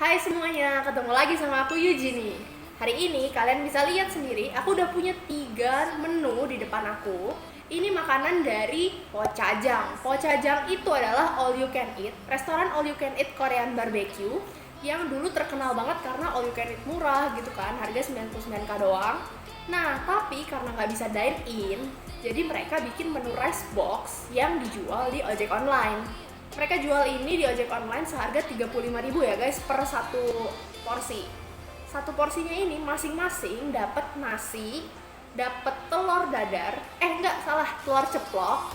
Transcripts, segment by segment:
Hai semuanya, ketemu lagi sama aku Yuji nih. Hari ini kalian bisa lihat sendiri, aku udah punya 3 menu di depan aku. Ini makanan dari Pochajang. Pochajang itu adalah all you can eat, restoran all you can eat Korean barbecue yang dulu terkenal banget karena all you can eat murah gitu kan, harga 99k doang. Nah, tapi karena nggak bisa dine in, jadi mereka bikin menu rice box yang dijual di ojek online. Mereka jual ini di ojek online seharga 35.000 ya guys per satu porsi. Satu porsinya ini masing-masing dapat nasi, dapat telur dadar, enggak salah, telur ceplok,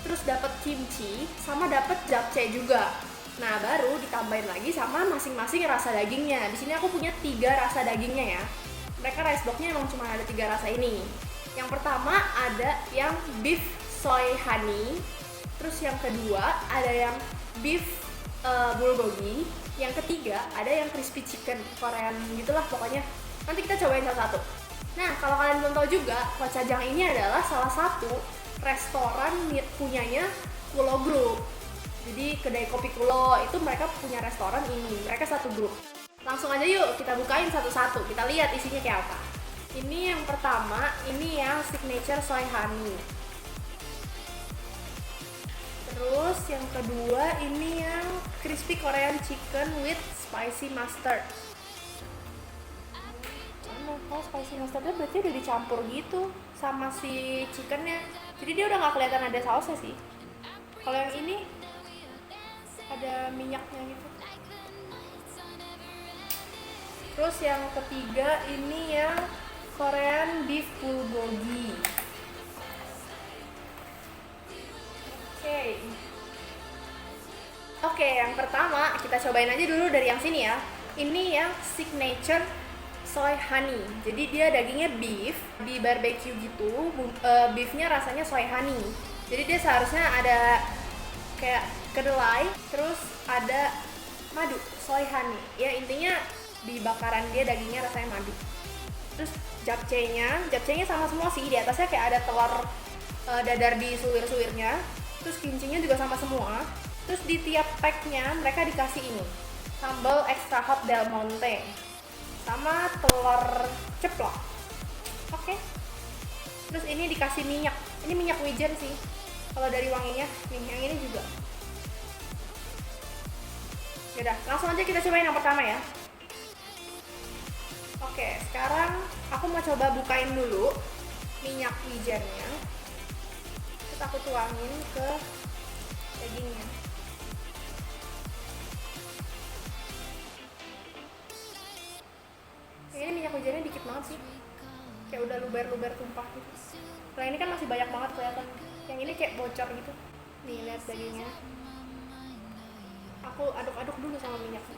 terus dapat kimchi sama dapat japchae juga. Nah, baru ditambahin lagi sama masing-masing rasa dagingnya. Di sini aku punya 3 rasa dagingnya ya. Mereka rice box-nya emang cuma ada 3 rasa ini. Yang pertama ada yang beef soy honey. Terus yang kedua ada yang beef bulgogi. Yang ketiga ada yang crispy chicken Korean gitulah pokoknya. Nanti kita cobain satu-satu. Nah, kalau kalian belum tahu juga, Pochajang ini adalah salah satu restoran punyanya Kulo Group. Jadi kedai kopi Kulo itu mereka punya restoran ini. Mereka satu grup. Langsung aja yuk kita bukain satu-satu. Kita lihat isinya kayak apa. Ini yang pertama, ini yang signature soy honey. Terus yang kedua ini yang crispy Korean chicken with spicy mustard. Oh, spicy mustardnya berarti udah dicampur gitu sama si chickennya. Jadi dia udah nggak kelihatan ada sausnya sih. Kalau yang ini ada minyaknya gitu. Terus yang ketiga ini yang Korean beef bulgogi. Oke, yang pertama kita cobain aja dulu dari yang sini ya. Ini yang signature soy honey. Jadi dia dagingnya beef, di barbecue gitu. Beefnya rasanya soy honey. Jadi dia seharusnya ada kayak kedelai, terus ada madu, soy honey. Ya intinya di bakaran dia dagingnya rasanya madu. Terus japchae-nya sama semua sih. Di atasnya kayak ada telur dadar di suwir-suwirnya. Terus kimchinya juga sama semua. Terus di tiap packnya mereka dikasih ini sambal extra hot Del Monte sama telur ceplok. Oke. Terus ini dikasih minyak. Ini minyak wijen sih. Kalau dari wanginya, nih yang ini juga. Yaudah, langsung aja kita cobain yang pertama ya. Oke, sekarang aku mau coba bukain dulu minyak wijennya. Terus aku tuangin ke dagingnya. Ini minyak wijennya dikit banget sih. Kayak udah luber-luber tumpah gitu. Kalau ini kan masih banyak banget kelihatan. Yang ini kayak bocor gitu. Nih, lihat dagingnya. Aku aduk-aduk dulu sama minyaknya.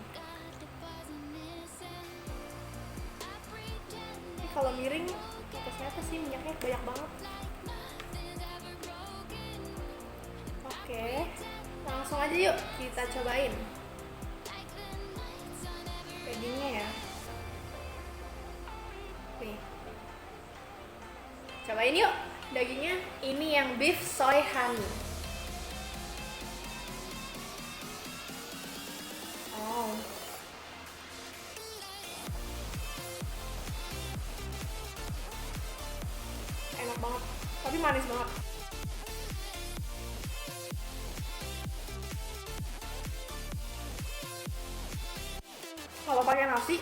Ini kalau miring, ternyata sih minyaknya banyak banget. Oke, langsung aja yuk kita cobain dagingnya ya. Nih, cobain yuk dagingnya. Ini yang beef soy honey. Oh, enak banget, tapi manis banget. Kalau pakai nasi,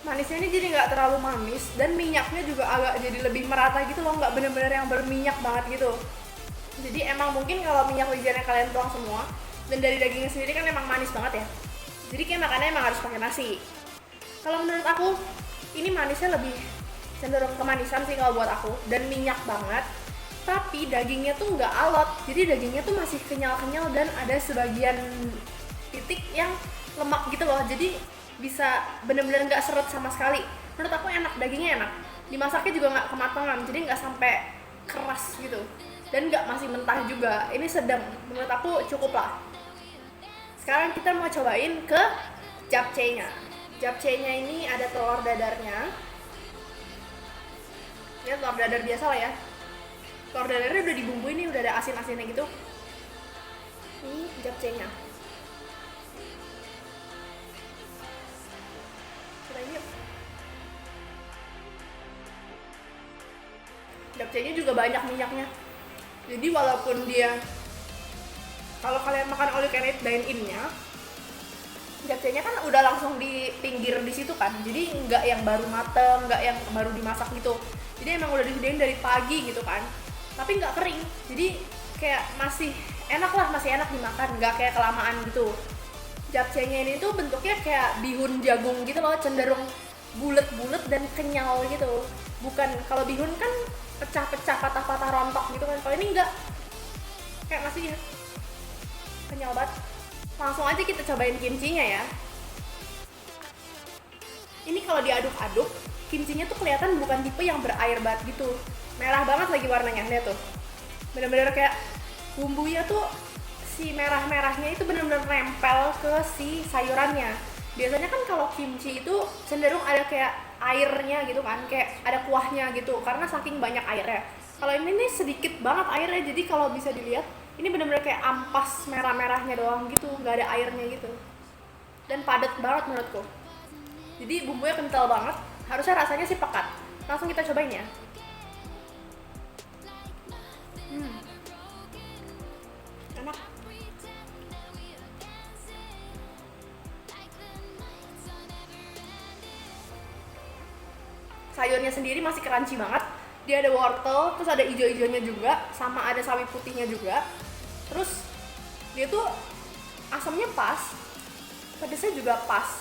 manisnya ini jadi nggak terlalu manis dan minyaknya juga agak jadi lebih merata gitu loh, nggak bener-bener yang berminyak banget gitu. Jadi emang mungkin kalau minyak wijennya kalian tuang semua dan dari dagingnya sendiri kan emang manis banget ya. Jadi kayak makannya emang harus pakai nasi. Kalau menurut aku ini manisnya lebih cenderung kemanisan sih kalau buat aku dan minyak banget. Tapi dagingnya tuh nggak alot, jadi dagingnya tuh masih kenyal-kenyal dan ada sebagian titik yang lemak gitu loh. Jadi bisa bener-bener nggak seret sama sekali. Menurut aku enak, dagingnya enak. Dimasaknya juga nggak kematangan, jadi nggak sampai keras gitu. Dan nggak masih mentah juga. Ini sedang, menurut aku cukup lah. Sekarang kita mau cobain ke japchae-nya. Japchae-nya ini ada telur dadarnya. Ya telur dadar biasa lah ya. Telur dadarnya udah dibumbuin nih, udah ada asin-asinnya gitu. Ini japchae-nya. Japchae-nya juga banyak minyaknya. Jadi walaupun dia, kalau kalian makan all you can eat dine in-nya, japchae-nya kan udah langsung di pinggir di situ kan. Jadi nggak yang baru mateng, nggak yang baru dimasak gitu. Jadi emang udah disediain dari pagi gitu kan. Tapi nggak kering. Jadi kayak masih enak lah, masih enak dimakan, nggak kayak kelamaan gitu. Japchae-nya ini tuh bentuknya kayak bihun jagung gitu loh, cenderung bulet-bulet dan kenyal gitu. Bukan, kalau bihun kan pecah-pecah, patah-patah, rontok gitu kan. Kalau ini enggak, kayak masih kenyal banget. Langsung aja kita cobain kimchinya ya. Ini kalau diaduk-aduk, kimchinya tuh kelihatan bukan tipe yang berair banget gitu. Merah banget lagi warnanya, lihat tuh. Bener-bener kayak bumbunya tuh, si merah-merahnya itu bener-bener nempel ke si sayurannya. Biasanya kan kalau kimchi itu cenderung ada kayak airnya gitu kan, kayak ada kuahnya gitu, karena saking banyak airnya. Kalau ini nih sedikit banget airnya, jadi kalau bisa dilihat, ini bener-bener kayak ampas merah-merahnya doang gitu, nggak ada airnya gitu. Dan padat banget menurutku. Jadi bumbunya kental banget, harusnya rasanya sih pekat. Langsung kita cobain ya. Enak. Sayurnya sendiri masih crunchy banget. Dia ada wortel, terus ada ijo-ijonya juga, sama ada sawi putihnya juga. Terus dia tuh asamnya pas, pedesnya juga pas.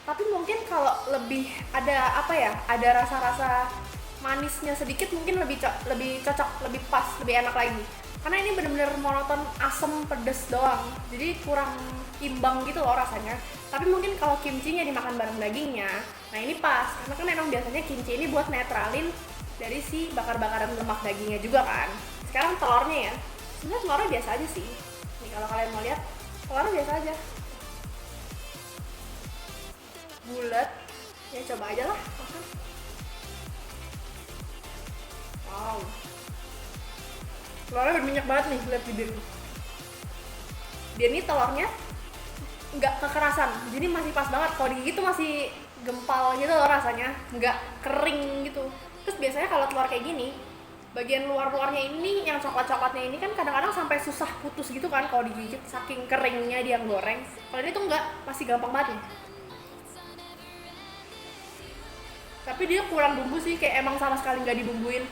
Tapi mungkin kalau lebih ada apa ya, ada rasa-rasa manisnya sedikit mungkin lebih cocok, lebih pas, lebih enak lagi. Karena ini bener-bener monoton asam pedes doang, jadi kurang imbang gitu loh rasanya. Tapi mungkin kalau kimchinya dimakan bareng dagingnya, nah ini pas, karena kan emang biasanya kimchi ini buat netralin dari si bakar-bakaran lemak dagingnya juga kan. Sekarang telurnya ya, sebenarnya telurnya biasa aja sih. Nih kalau kalian mau lihat, telurnya biasa aja, bulat. Ya coba aja lah makan. Wow, telurnya berminyak banget nih, lihat bibir. Dia nih telurnya nggak kekerasan, jadi masih pas banget. Kalau digigit tuh masih gempal gitu loh rasanya, nggak kering gitu. Terus biasanya kalau telur kayak gini, bagian luarnya ini yang coklat-coklatnya ini kan kadang-kadang sampai susah putus gitu kan kalau digigit, saking keringnya dia goreng. Kalau ini tuh nggak, masih gampang banget nih. Tapi dia kurang bumbu sih, kayak emang sama sekali nggak dibumbuin.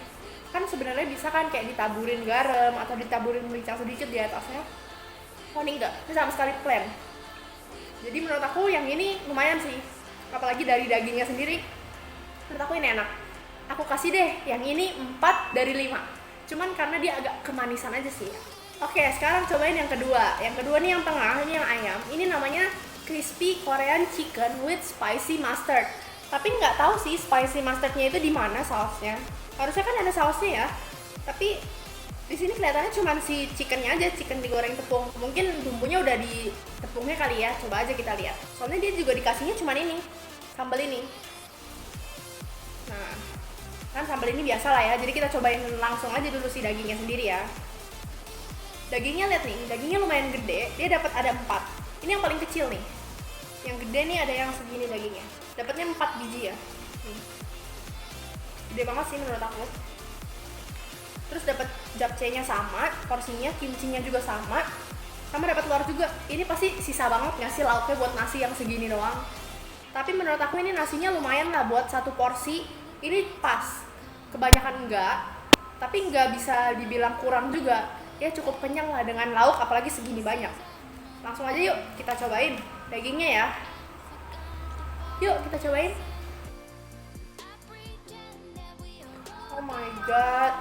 Kan sebenarnya bisa kan kayak ditaburin garam atau ditaburin merica sedikit di atasnya. Oh ini enggak, ini sama sekali plain. Jadi menurut aku yang ini lumayan sih, apalagi dari dagingnya sendiri. Menurut aku ini enak. Aku kasih deh yang ini 4 dari 5. Cuman karena dia agak kemanisan aja sih. Oke, sekarang cobain yang kedua. Yang kedua nih yang tengah, ini yang ayam. Ini namanya crispy Korean chicken with spicy mustard. Tapi nggak tahu sih spicy mustardnya itu di mana sausnya. Harusnya kan ada sausnya ya. Tapi di sini kelihatannya cuma si chickennya aja, chicken digoreng tepung. Mungkin bumbunya udah di tepungnya kali ya. Coba aja kita lihat. Soalnya dia juga dikasihnya cuma ini, sambal ini. Nah, kan sambal ini biasa lah ya. Jadi kita cobain langsung aja dulu si dagingnya sendiri ya. Dagingnya lihat nih, dagingnya lumayan gede. Dia dapat ada 4. Ini yang paling kecil nih. Yang gede nih ada yang segini dagingnya. Dapatnya 4 biji ya. Gede banget sih menurut aku. Terus dapat japchae-nya sama, porsinya, kimchinya juga sama dapat telur juga. Ini pasti sisa banget nggak sih lauknya buat nasi yang segini doang. Tapi menurut aku ini nasinya lumayan lah buat satu porsi. Ini pas, kebanyakan enggak, tapi nggak bisa dibilang kurang juga. Ya cukup kenyang lah dengan lauk, apalagi segini banyak. Langsung aja yuk kita cobain dagingnya ya. Yuk kita cobain. Oh my god,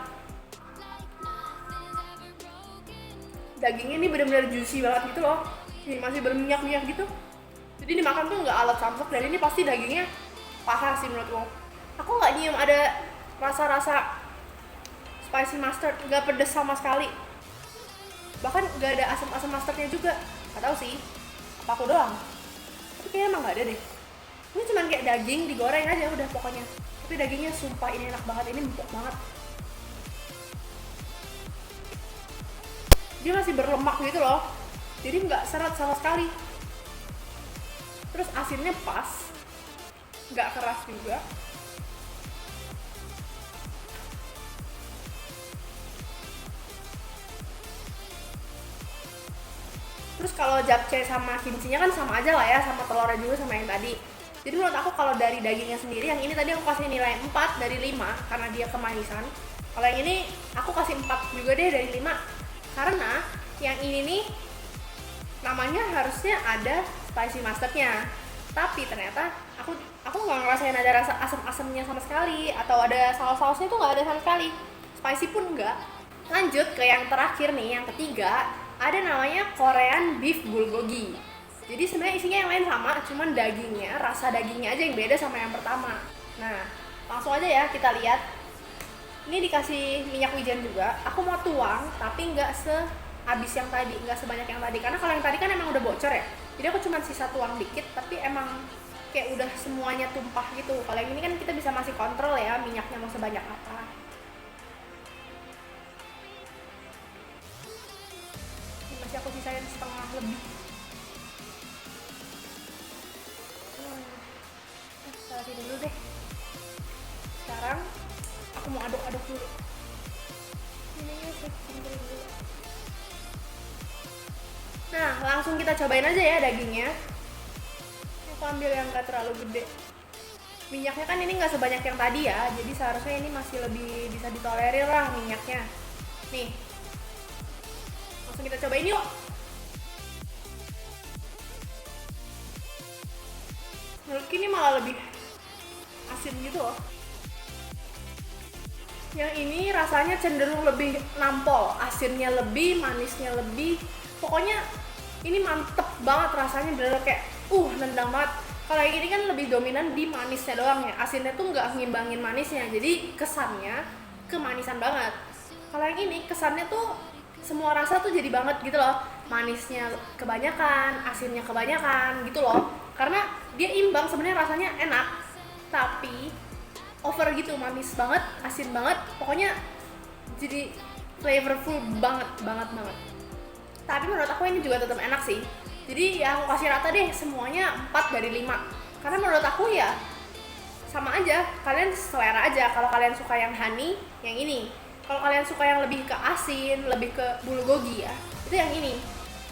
dagingnya ini benar-benar juicy banget gitu loh. Ini masih berminyak-minyak gitu. Jadi dimakan tuh nggak alat samsak, dan ini pasti dagingnya paha sih menurutku. Aku nggak nyium ada rasa-rasa spicy mustard, nggak pedes sama sekali. Bahkan nggak ada asam-asam mustardnya juga. Nggak tahu sih, apa aku doang. Tapi kayaknya emang nggak ada deh. Ini cuma kayak daging digoreng aja udah pokoknya. Tapi dagingnya sumpah ini enak banget, ini empuk banget. Dia masih berlemak gitu loh, jadi nggak seret sama sekali. Terus asinnya pas, nggak keras juga. Terus kalau japchae sama kimchinya kan sama aja lah ya, sama telurnya juga sama yang tadi. Jadi menurut aku kalau dari dagingnya sendiri, yang ini tadi aku kasih nilai 4 dari 5 karena dia kemanisan. Kalau yang ini aku kasih 4 juga deh dari 5 karena yang ini nih namanya harusnya ada spicy mustardnya, tapi ternyata aku nggak ngerasain ada rasa asam-asamnya sama sekali, atau ada saus-sausnya tuh nggak ada sama sekali, spicy pun nggak. Lanjut ke yang terakhir nih, yang ketiga, ada namanya Korean beef bulgogi. Jadi sebenarnya isinya yang lain sama, cuman dagingnya, rasa dagingnya aja yang beda sama yang pertama. Nah, langsung aja ya kita lihat. Ini dikasih minyak wijen juga. Aku mau tuang, tapi nggak sehabis yang tadi, nggak sebanyak yang tadi. Karena kalau yang tadi kan emang udah bocor ya. Jadi aku cuma sisa tuang dikit, tapi emang kayak udah semuanya tumpah gitu. Kalau yang ini kan kita bisa masih kontrol ya minyaknya mau sebanyak apa. Ini masih aku sisain setengah lebih. Taruh dulu deh. Sekarang aku mau aduk-aduk dulu. Ini saya singkirin dulu. Nah, langsung kita cobain aja ya dagingnya. Aku ambil yang gak terlalu gede. Minyaknya kan ini gak sebanyak yang tadi ya, jadi seharusnya ini masih lebih bisa ditolerir lah minyaknya. Nih, langsung kita cobain yuk. Menurutku ini malah lebih asin gitu loh. Yang ini rasanya cenderung lebih nampol, asinnya lebih, manisnya lebih. Pokoknya ini mantep banget rasanya, bener kayak nendang banget. Kalau yang ini kan lebih dominan di manisnya doang ya, asinnya tuh nggak ngimbangin manisnya, jadi kesannya kemanisan banget. Kalau yang ini kesannya tuh semua rasa tuh jadi banget gitu loh, manisnya kebanyakan, asinnya kebanyakan gitu loh. Karena dia imbang sebenarnya, rasanya enak, tapi over gitu, manis banget, asin banget, pokoknya jadi flavorful banget. Tapi menurut aku ini juga tetap enak sih. Jadi ya aku kasih rata deh semuanya 4 dari 5. Karena menurut aku ya sama aja, kalian selera aja. Kalau kalian suka yang honey, yang ini. Kalau kalian suka yang lebih ke asin, lebih ke bulgogi ya, itu yang ini.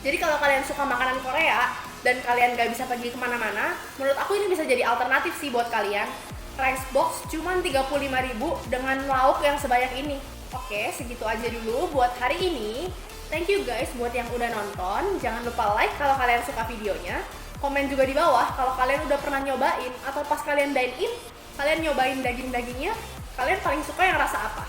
Jadi kalau kalian suka makanan Korea dan kalian gak bisa pergi kemana-mana, menurut aku ini bisa jadi alternatif sih buat kalian. Rice box cuman 35.000 dengan lauk yang sebanyak ini. Oke, segitu aja dulu buat hari ini. Thank you guys buat yang udah nonton. Jangan lupa like kalau kalian suka videonya. Komen juga di bawah kalau kalian udah pernah nyobain, atau pas kalian dine in, kalian nyobain daging-dagingnya, kalian paling suka yang rasa apa.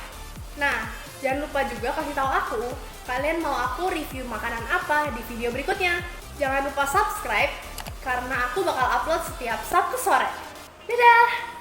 Nah, jangan lupa juga kasih tahu aku, kalian mau aku review makanan apa di video berikutnya. Jangan lupa subscribe, karena aku bakal upload setiap Sabtu sore. Dadah!